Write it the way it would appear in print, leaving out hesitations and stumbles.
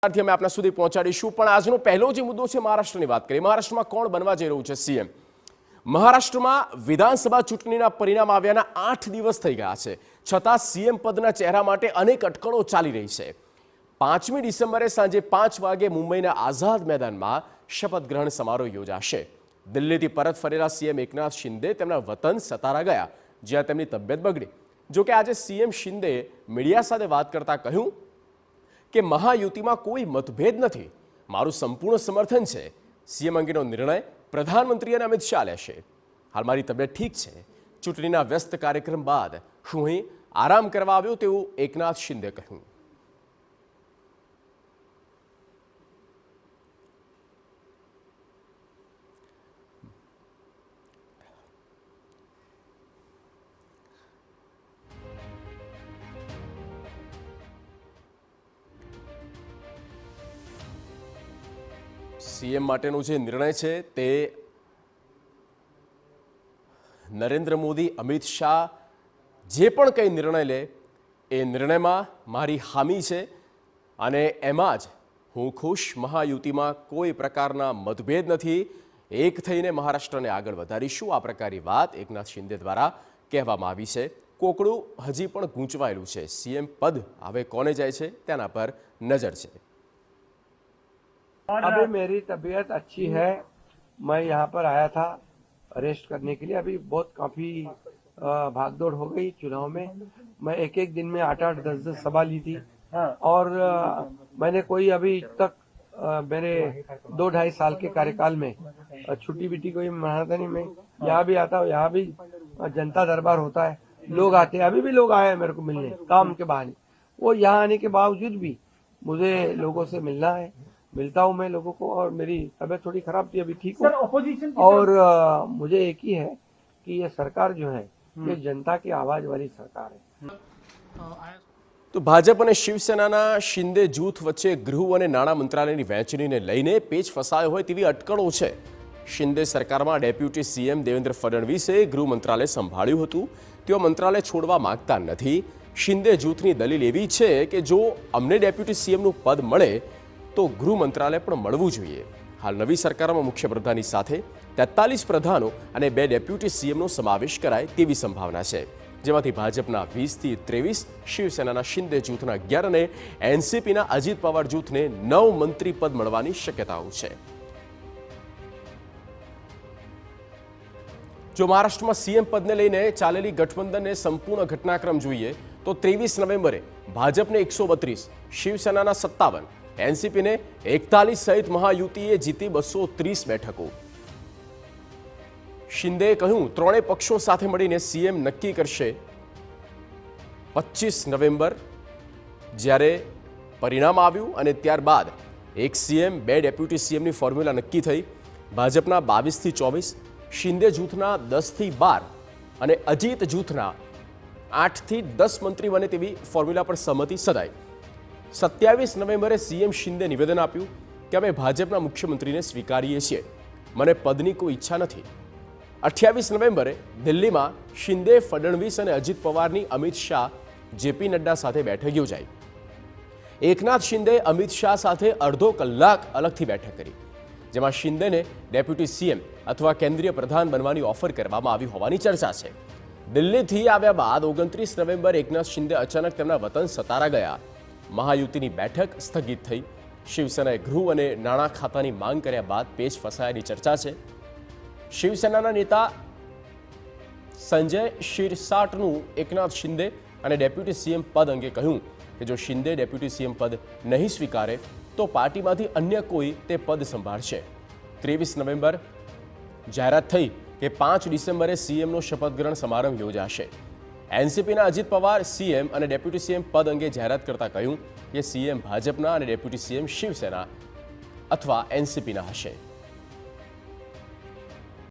અમે આપના સુધી પહોંચાડીશું પણ આજનો પહેલો જે મુદ્દો છે મહારાષ્ટ્રની વાત કરીએ। મહારાષ્ટ્રમાં કોણ બનવા જઈ રહ્યું છે સીએમ? મહારાષ્ટ્રમાં વિધાનસભા ચૂંટણીના પરિણામ આવ્યાના 8 દિવસ થઈ ગયા છે, છતાં સીએમ પદના ચહેરા માટે અનેક અટકળો ચાલી રહી છે। 5મી ડિસેમ્બરે સાંજે 5 વાગે મુંબઈના આઝાદ મેદાનમાં શપથ ગ્રહણ સમારોહ યોજાશે। દિલ્હીથી પરત ફરેલા સીએમ એકનાથ શિંદે તેમના વતન સતારા ગયા, જ્યાં તેમની તબિયત બગડી। જોકે આજે સીએમ શિંદે મીડિયા સાથે વાત કરતા કહ્યું કે મહાયુતિમાં કોઈ મતભેદ નથી, મારું સંપૂર્ણ સમર્થન છે। સીએમ અંગેનો નિર્ણય પ્રધાનમંત્રી અને અમિત શાહ લેશે। હાલ મારી તબિયત ઠીક છે। ચૂંટણીના વ્યસ્ત કાર્યક્રમ બાદ હું અહીં આરામ કરવા આવ્યો તેવું એકનાથ શિંદે કહ્યું। સીએમ માટેનો જે નિર્ણય છે તે નરેન્દ્ર મોદી, અમિત શાહ જે પણ કંઈ નિર્ણય લે એ નિર્ણયમાં મારી હામી છે અને એમાં જ હું ખુશ। મહાયુતિમાં કોઈ પ્રકારના મતભેદ નથી, એક થઈને મહારાષ્ટ્રને આગળ વધારીશું। આ પ્રકારની વાત એકનાથ શિંદે દ્વારા કહેવામાં આવી છે। કોકડું હજી પણ ગૂંચવાયેલું છે। સીએમ પદ હવે કોને જાય છે તેના પર નજર છે। अभी मेरी तबीयत अच्छी है। मैं यहाँ पर आया था अरेस्ट करने के लिए। अभी बहुत काफी भागदौड़ हो गई चुनाव में। मैं एक एक दिन में 8-8, 10-10 सभा ली थी और मैंने कोई अभी तक मेरे 2-2.5 साल के कार्यकाल में छुट्टी बिट्टी कोई मनाता नहीं। मैं यहाँ भी आता हूँ, यहाँ भी जनता दरबार होता है, लोग आते हैं। अभी भी लोग आए हैं मेरे को मिलने काम के बहाने। वो यहाँ आने के बावजूद भी मुझे लोगों से मिलना है, मिलता हूँ मैं लोगों को। और मेरी तबीयत थोड़ी खराब थी, अभी ठीक हूँ। और मुझे एक ही है कि ये सरकार जो है ये जनता की आवाज वाली सरकार है। તો ભાજપ અને શિવસેનાના શિંદે જૂથ વચ્ચે ગૃહ અને નાણાં મંત્રાલયની વહેંચણીને લઈને પેચ ફસાયો હોય તેવી અટકળો છે। શિંદે સરકારમાં ડેપ્યુટી સીએમ દેવેન્દ્ર ફડણવીસે ગૃહ મંત્રાલય સંભાળ્યું હતું, તેઓ મંત્રાલય છોડવા માંગતા નથી। શિંદે જૂથની દલીલ એવી છે કે જો અમને ડેપ્યુટી સીએમનું પદ મળે તો ગૃહ મંત્રાલય પણ મળવું જોઈએ। હાલ નવી સરકારમાં મુખ્યપ્રધાનની સાથે 43 પ્રધાનો અને 2 ડેપ્યુટી સીએમનો સમાવેશ કરાય તેવી સંભાવના છે, જેમાંથી ભાજપના 20થી 23, શિવસેનાના શિંદે જૂથના 11 અને એનસીપીના અજીત પવાર જૂથને 9 મંત્રી પદ મળવાની શક્યતાઓ છે। જો મહારાષ્ટ્રમાં સીએમ પદને લઈને ચાલેલી ગઠબંધનને સંપૂર્ણ ઘટનાક્રમ જોઈએ તો 23 નવેમ્બરે ભાજપને 132, શિવસેનાના 57, એનસીપીને 41 સહિત મહાયુતિએ જીતી 230 બેઠકો। શિંદેએ કહ્યું ત્રણેય પક્ષો સાથે મળીને સીએમ નક્કી કરશે। 25 નવેમ્બર જ્યારે પરિણામ આવ્યું અને ત્યારબાદ એક સીએમ 2 ડેપ્યુટી સીએમની ફોર્મ્યુલા નક્કી થઈ। ભાજપના 22થી 24, શિંદે જૂથના 10થી 12 અને અજીત જૂથના 8થી 10 મંત્રી બને તેવી ફોર્મ્યુલા પર સહમતિ સધાઈ। 27 નવેમ્બરે સીએમ શિંદે નિવેદન આપ્યું કે અમે ભાજપના મુખ્યમંત્રીને સ્વીકારીએ છીએ, મને પદની કોઈ ઈચ્છા નથી। 28 નવેમ્બરે દિલ્હીમાં શિંદે, ફડણવીસ અને અજીત પવારની અમિત શાહ, જેપી નડ્ડા સાથે બેઠક યોજાઈ। એકનાથ શિંદે અમિત શાહ સાથે અડધો કલાક અલગથી બેઠક કરી, જેમાં શિંદેને ડેપ્યુટી સીએમ અથવા કેન્દ્રીય પ્રધાન બનવાની ઓફર કરવામાં આવી હોવાની ચર્ચા છે। દિલ્હીથી આવ્યા બાદ 29 નવેમ્બર એકનાથ શિંદે અચાનક તેમના વતન સતારા ગયા। મહાયુતિની બેઠક સ્થગિત થઈ। શિવસેનાએ ગૃહ અને નાણાં ખાતાની માંગ કર્યા બાદ પેચ ફસાયાની ચર્ચા છે। શિવસેનાના નેતા સંજય શિરસાટનું એકનાથ શિંદે અને ડેપ્યુટી સીએમ પદ અંગે કહ્યું કે જો શિંદે ડેપ્યુટી સીએમ પદ નહીં સ્વીકારે તો પાર્ટીમાંથી અન્ય કોઈ તે પદ સંભાળશે। 23 નવેમ્બર જાહેરાત થઈ કે 5 ડિસેમ્બરે સીએમનો શપથ ગ્રહણ સમારંભ યોજાશે। એનસીપીના અજીત પવાર સીએમ અને ડેપ્યુટી સીએમ પદ અંગે જાહેરાત કરતા કહ્યું કે સીએમ ભાજપના અને ડેપ્યુટી સીએમ શિવસેના અથવા એનસીપીના હશે।